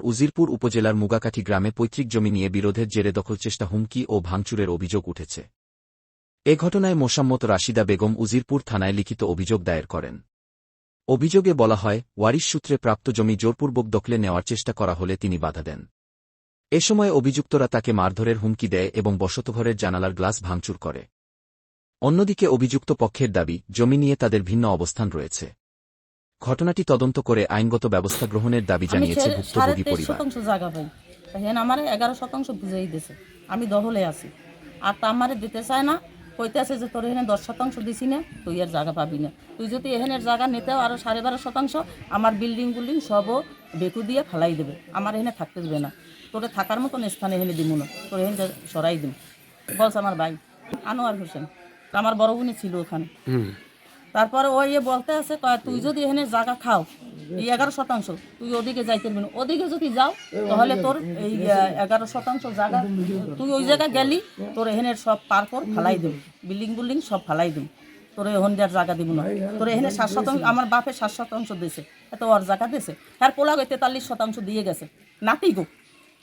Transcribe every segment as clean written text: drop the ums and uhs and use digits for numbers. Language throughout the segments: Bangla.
উজিরপুর উপজেলার মুগাকাঠি গ্রামে পৈতৃক জমি নিয়ে বিরোধের জেরে দখলচেষ্টা, হুমকি ও ভাঙচুরের অভিযোগ উঠেছে। এ ঘটনায় মোসাম্মত রাশিদা বেগম উজিরপুর থানায় লিখিত অভিযোগ দায়ের করেন। অভিযোগে বলা হয়, ওয়ারিশ সূত্রে প্রাপ্ত জমি জোরপূর্বক দখলে নেওয়ার চেষ্টা করা হলে তিনি বাধা দেন। এ সময় অভিযুক্তরা তাকে মারধরের হুমকি দেয় এবং বসতঘরের জানালার গ্লাস ভাঙচুর করে। অন্যদিকে অভিযুক্ত পক্ষের দাবি, জমি নিয়ে তাদের ভিন্ন অবস্থান রয়েছে। ঘটনাটি তদন্ত করে আইনগত ব্যবস্থা গ্রহণের দাবি জানিয়েছে ভুক্তভোগী পরিবার। আমার 11% বুঝেই দিয়েছে, আমি দখলে আছি, আর তা আমারে দিতে চায় না। কইতেছে যে তোর এখানে 10% দিছি না, তুই আর জায়গা পাবি না। তুই যদি এখানের জায়গা নিতেও আরও 12.5%, আমার বিল্ডিং সবও বেকু দিয়ে ফেলাই দেবে, আমার এখানে থাকতে দেবে না। তোরে থাকার মতন স্থানে এখানে দিব না, তোর এখানে সরাই দিব বলছে আমার ভাই আনোয়ার হোসেন। আমার বড় বোনই ছিল ওখানে। তারপরে ওই বলতে আছে, তুই যদি এখানে জায়গা খাও এই 11%, তুই ওদিকে যাইতে পারবি না। ওদিকে যদি যাও তাহলে তোর এই 11% জায়গা, তুই ওই জায়গা গেলি, তোর এখানে সব পার কর ফালাই দেব, বিল্ডিং সব ফালাই দেব, তোর এখন দেওয়ার জায়গা দিব না। তোর এখানে 7%, আমার বাপে 7% দিয়েছে, এত ওর জায়গা দিয়েছে। হ্যাঁ পোলা 43% দিয়ে গেছে নাতি গো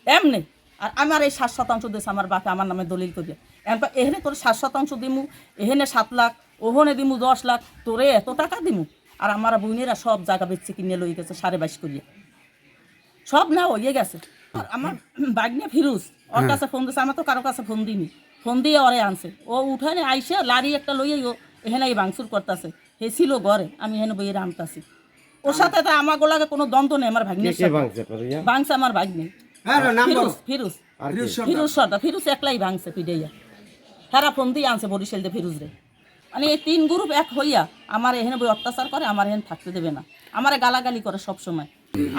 এমনি। আর আমার এই 7% দিয়েছে আমার বাপে, আমার নামে দলিল করিয়া। এখানে তোর 7% দিমু, এখানে 7 লাখ, ওখানে দিমু 10 লাখ, তোরে এত টাকা দিমু। আর আমার বোনেরা সব জায়গা বেচছে কিনে লই গেছে 22.5 করিয়া, সব না হয়ে গেছে। আর আমার বাগনে ফিরুজ ওর কাছে ফোন দিয়েছে, আমার তো কারো কাছে ফোন দিইনি, ফোন দিয়ে ওরে আনছে। ও উঠানে আইসে লারি একটা লইয়াই ও এখানে ভাঙচুর করতেছে। হে ছিল ঘরে, আমি এখানে বইয়ের আনতাছি। ওর সাথে তো আমার গোলাকে কোনো দ্বন্দ্ব নেই। আমার ভাগ্নের ভাঙছে, আমার ভাগ্নে ফিরুজ সর্দার, ফিরুজ একলাই ভাঙছে পিডাইয়া। হেরা ফোন দিয়ে আনছে বরিশাল দিয়ে ফিরুজ রে। মানে এই 3 গ্রুপ এক হইয়া আমার এখানে বই অত্যাচার করে, আমার এখানে থাকতে দেবে না, আমার গালাগালি করে সব সময়।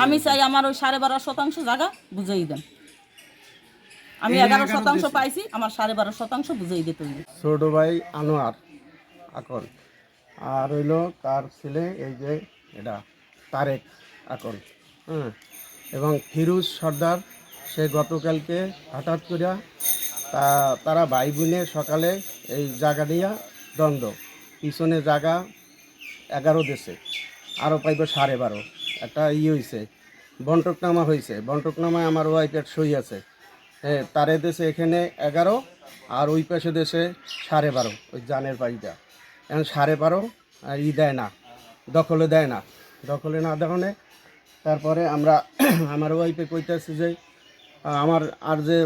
আমি চাই আমার ওই 12.5% জায়গা বুঝেই দেন। আমি 11% পাইছি, আমার 12.5% বুঝেই দিতে হবে। ছোট ভাই আনোয়ার আকন, আর হইল তার ছেলে এই যে এটা তারেক আকন, এবং ফিরুজ সর্দার। সে গতকালকে হঠাৎ করে তারা ভাই বোনে সকালে এই জায়গা দিয়া দ্বন্দ্ব, পিছনে জায়গা 11 দেশে, আরও পাইব 12.5। একটা হয়েছে বন্টকনামা হয়েছে, বন্টকনামায় আমার ওয়াইফের সই আছে। হ্যাঁ, তারে দেশে এখানে 11 আর ওই পাশে দেশে 12.5, ওই জানের পাইটা। এখন 12.5 আর দেয় না, দখলে দেয় না, দখলে না দেওয়ানে তারপরে আমরা আমার ওয়াইফে কইতেছি যে আমার আর যে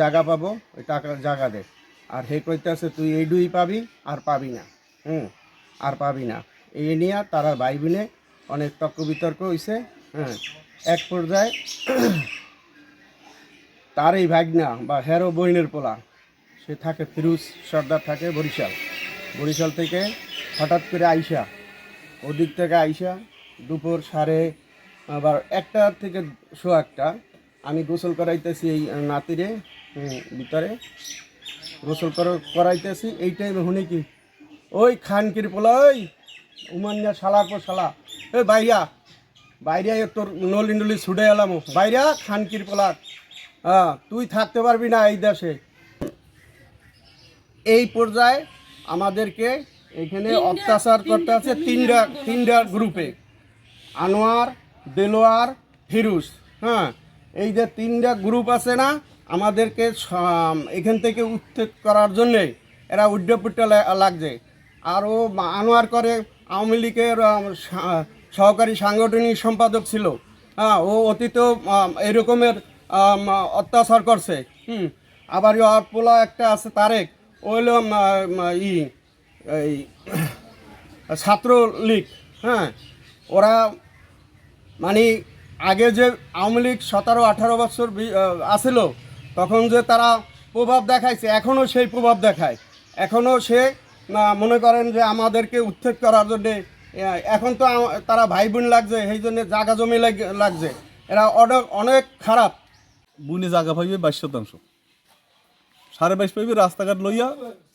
জায়গা পাবো ওই টাকার জায়গা দে। আর হে কইতেছে তুই এইডুই পাবি, আর পাবি না, আর পাবি না। এই নিয়ে তারা ভাই বোনে অনেক তর্ক বিতর্ক হয়েছে। এক পর্যায়ে তার এই ভাগনা বা হেরো বইনের পোলা, সে থাকে ফিরুজ সর্দার, থাকে বরিশাল থেকে হঠাৎ করে আইসা, ওদিক থেকে আইসা দুপুর 1:30 থেকে 1:15 আমি গোসল করাইতেছি এই নাতিরে, ভিতরে গোসল করাইতেছি। এই টাইমে শুনি কি ওই খানকির পোলা, ওই উমান্যা শালার পর শালা, ওই বাইরা তোর নলি ছুটে এলাম, বাইরা খানকির পোলা, তুই থাকতে পারবি না এই দেশে। এই পর্যায়ে আমাদেরকে এখানে অত্যাচার করতে আছে তিনটা গ্রুপে, আনোয়ার, দেলোয়ার, ফিরুজ। এই যে 3টা গ্রুপ আছে না, আমাদেরকে এখান থেকে উচ্ছেদ করার জন্যে এরা উড্ডপুট্টা লাগছে। আর ও আনোয়ার করে আওয়ামী লীগের সহকারী সাংগঠনিক সম্পাদক ছিল। ও অতীতেও এরকমের অত্যাচার করছে। আবার ওর পোলা একটা আছে তারেক, ও হলো এই ছাত্রলীগ। ওরা মানে আগে যে আওয়ামী লীগ 17-18 বছর আসিল, তখন যে তারা প্রভাব দেখাইছে, এখনও সেই প্রভাব দেখায়। এখনও সে মনে করেন যে আমাদেরকে উচ্ছেদ করার জন্যে। এখন তো তারা ভাই বোন লাগছে, সেই জন্যে জায়গা জমি লাগছে। এরা অনেক খারাপ। বুনে জায়গা পাইবে 22%, 22.5 পাইবে রাস্তাঘাট লইয়া,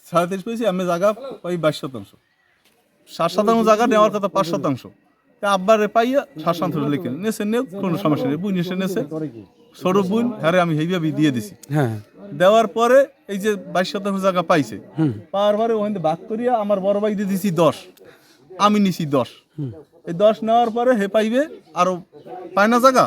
23.5 পাইছি আমি জায়গা পাই 22%। 7% জায়গা নেওয়ার কথা 5%। আব্বারে পাইয়া 7% লিখে নেছে, কোনো সমস্যা নেই। বুন এসে নেছে, ছোট বুন, হ্যাঁ আমি সেইভাবে দিয়ে দিছি। দেওয়ার পরে এই যে 22% জায়গা পাইছে, পাওয়ার পরে ওখানে ভাগ করিয়া আমার বড় ভাই দিয়ে দিছি 10, আমি নিছি 10। এই 10 নেওয়ার পরে হে পাইবে, আরো পায় না জায়গা।